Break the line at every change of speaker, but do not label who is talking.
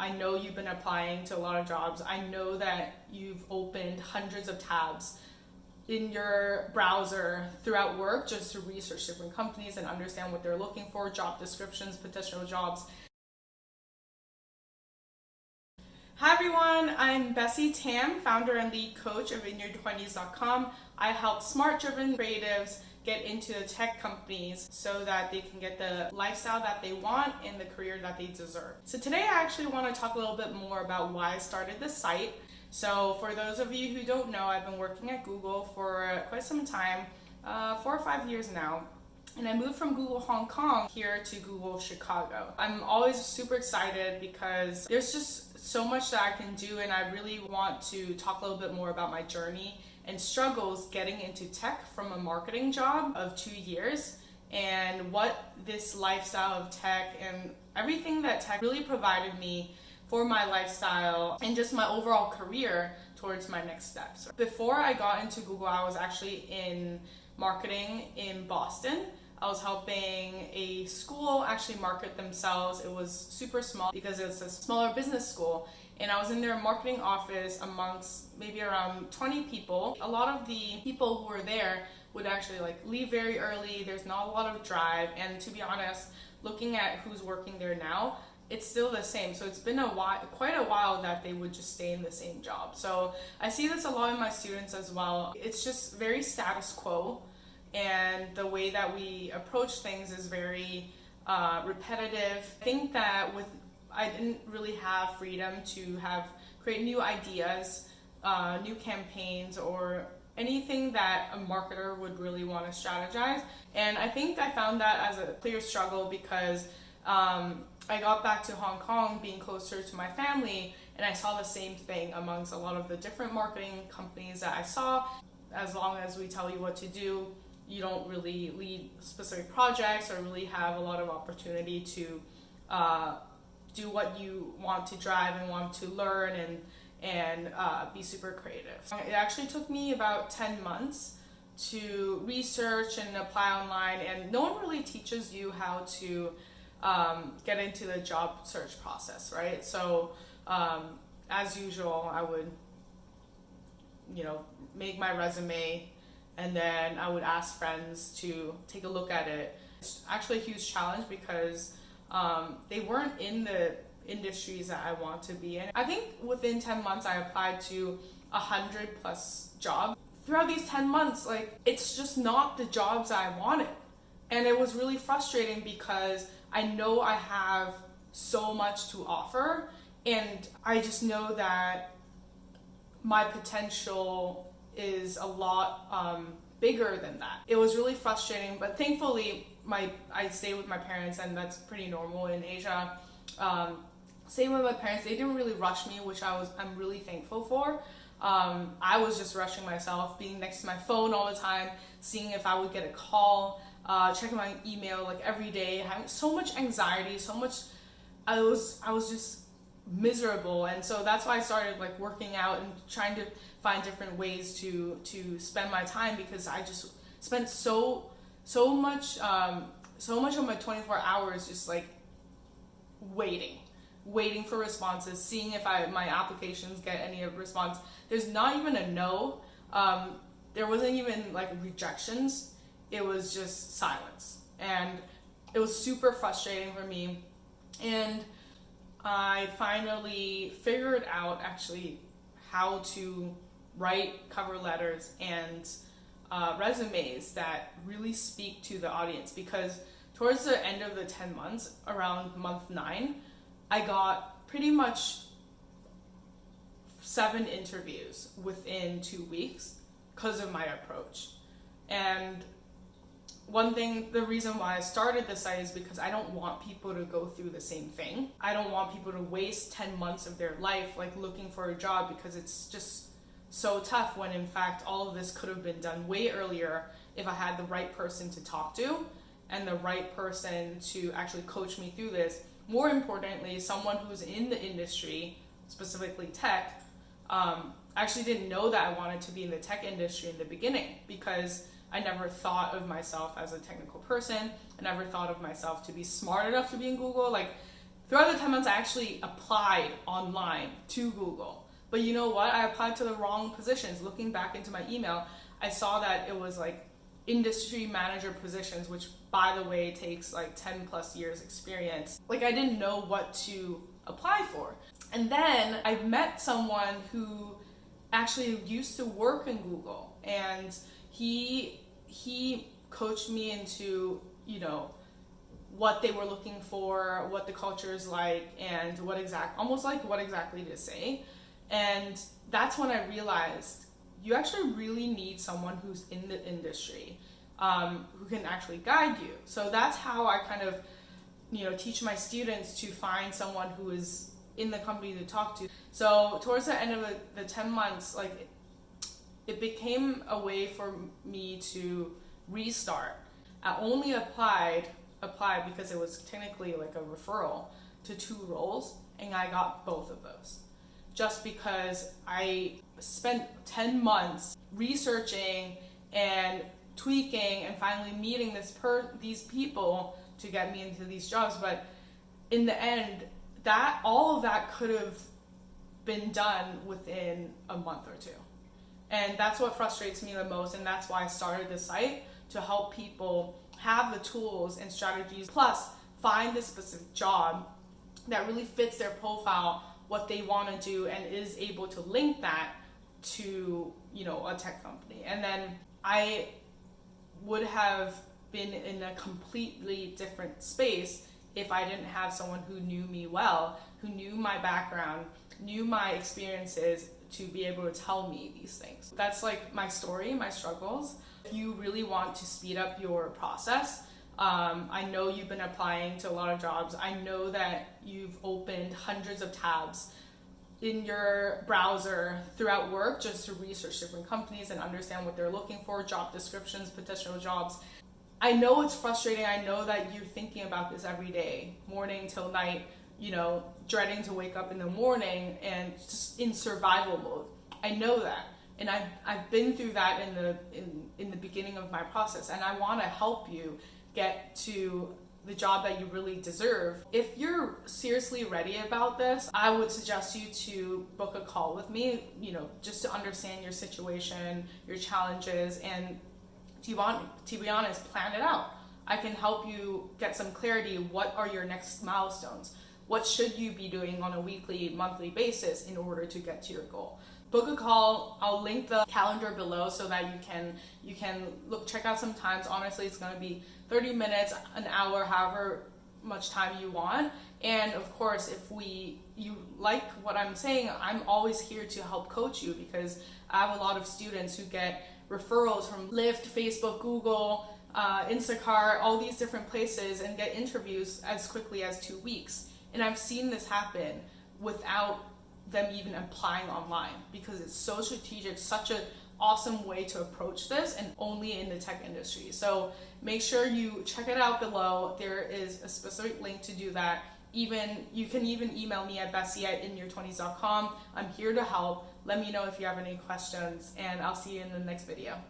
I know you've been applying to a lot of jobs. I know that you've opened hundreds of tabs in your browser throughout work just to research different companies and understand what they're looking for, job descriptions, potential jobs. Hi everyone, I'm Bessy Tam, founder and lead coach of inyour20s.com. I help smart-driven creatives get into the tech companies so that they can get the lifestyle that they want and the career that they deserve. So today I actually want to talk a little bit more about why I started this site. So for those of you who don't know, I've been working at Google for quite some time, 4 or 5 years now. And I moved from Google Hong Kong here to Google Chicago. I'm always super excited because there's just so much that I can do, and I really want to talk a little bit more about my journey and struggles getting into tech from a marketing job of 2 years, and what this lifestyle of tech and everything that tech really provided me for my lifestyle and just my overall career towards my next steps. Before I got into Google, I was actually in marketing in Boston. I was helping a school actually market themselves. It was super small because it's a smaller business school. And I was in their marketing office amongst maybe around 20 people. A lot of the people who were there would actually leave very early. There's not a lot of drive. And to be honest, looking at who's working there now, it's still the same. So it's been quite a while that they would just stay in the same job. So I see this a lot in my students as well. It's just very status quo. And the way that we approach things is very repetitive. I think that I didn't really have freedom to create new ideas, new campaigns, or anything that a marketer would really want to strategize. And I think I found that as a clear struggle because I got back to Hong Kong being closer to my family, and I saw the same thing amongst a lot of the different marketing companies that I saw. As long as we tell you what to do, you don't really lead specific projects or really have a lot of opportunity to do what you want to drive and want to learn and be super creative. It actually took me about 10 months to research and apply online, and no one really teaches you how to get into the job search process, right? So as usual, I would make my resume, and then I would ask friends to take a look at it. It's actually a huge challenge because they weren't in the industries that I want to be in. I think within 10 months I applied to 100 plus jobs. Throughout these 10 months, it's just not the jobs I wanted. And it was really frustrating because I know I have so much to offer, and I just know that my potential is a lot bigger than that. It was really frustrating, but thankfully I stayed with my parents, and that's pretty normal in Asia. Staying with my parents, they didn't really rush me, which I'm really thankful for. I was just rushing myself, being next to my phone all the time, seeing if I would get a call, checking my email every day, having so much anxiety, so much. I was just miserable, and so that's why I started working out and trying to find different ways to spend my time, because I just spent so much of my 24 hours just waiting for responses, seeing if my applications get any response. There's not even a no. There wasn't even rejections. It was just silence, and it was super frustrating for me. And I finally figured out actually how to write cover letters and resumes that really speak to the audience, because towards the end of the 10 months, around month 9, I got pretty much 7 interviews within 2 weeks because of my approach. And the reason why I started this site is because I don't want people to go through the same thing. I don't want people to waste 10 months of their life looking for a job, because it's just so tough, when in fact all of this could have been done way earlier if I had the right person to talk to and the right person to actually coach me through this. More importantly, someone who's in the industry, specifically tech, actually didn't know that I wanted to be in the tech industry in the beginning, because I never thought of myself as a technical person. I never thought of myself to be smart enough to be in Google. throughout the 10 months, I actually applied online to Google. But you know what? I applied to the wrong positions. Looking back into my email, I saw that it was like industry manager positions, which by the way takes like 10 plus years experience. Like I didn't know what to apply for. And then I met someone who actually used to work in Google, and he coached me into, you know, what they were looking for, what the culture is like, and what exactly to say. And that's when I realized you actually really need someone who's in the industry, who can actually guide you. So that's how I kind of, you know, teach my students to find someone who is in the company to talk to. So towards the end of the 10 months, like it became a way for me to restart. I only applied because it was technically like a referral to 2 roles, and I got both of those. Just because I spent 10 months researching and tweaking and finally meeting these people to get me into these jobs. But in the end, all of that could have been done within a month or 2. And that's what frustrates me the most, and that's why I started this site, to help people have the tools and strategies, plus find the specific job that really fits their profile, what they want to do, and is able to link that to, you know, a tech company. And then I would have been in a completely different space if I didn't have someone who knew me well, who knew my background, knew my experiences, to be able to tell me these things. That's like my story, my struggles. If you really want to speed up your process, I know you've been applying to a lot of jobs. I know that you've opened hundreds of tabs in your browser throughout work just to research different companies and understand what they're looking for, job descriptions, potential jobs. I know it's frustrating. I know that you're thinking about this every day, morning till night, you know, dreading to wake up in the morning and just in survival mode. I know that. And I've been through that in the beginning of my process, and I want to help you get to the job that you really deserve. If you're seriously ready about this, I would suggest you to book a call with me, you know, just to understand your situation, your challenges, and to be honest, plan it out. I can help you get some clarity. What are your next milestones? What should you be doing on a weekly, monthly basis in order to get to your goal? Book a call. I'll link the calendar below so that you can check out some times. Honestly, it's going to be 30 minutes, an hour, however much time you want. And of course, if you like what I'm saying, I'm always here to help coach you, because I have a lot of students who get referrals from Lyft, Facebook, Google, Instacart, all these different places, and get interviews as quickly as 2 weeks. And I've seen this happen without them even applying online, because it's so strategic, such an awesome way to approach this, and only in the tech industry. So make sure you check it out below. There is a specific link to do that. You can even email me at Bessy@inyour20s.com. I'm here to help. Let me know if you have any questions, and I'll see you in the next video.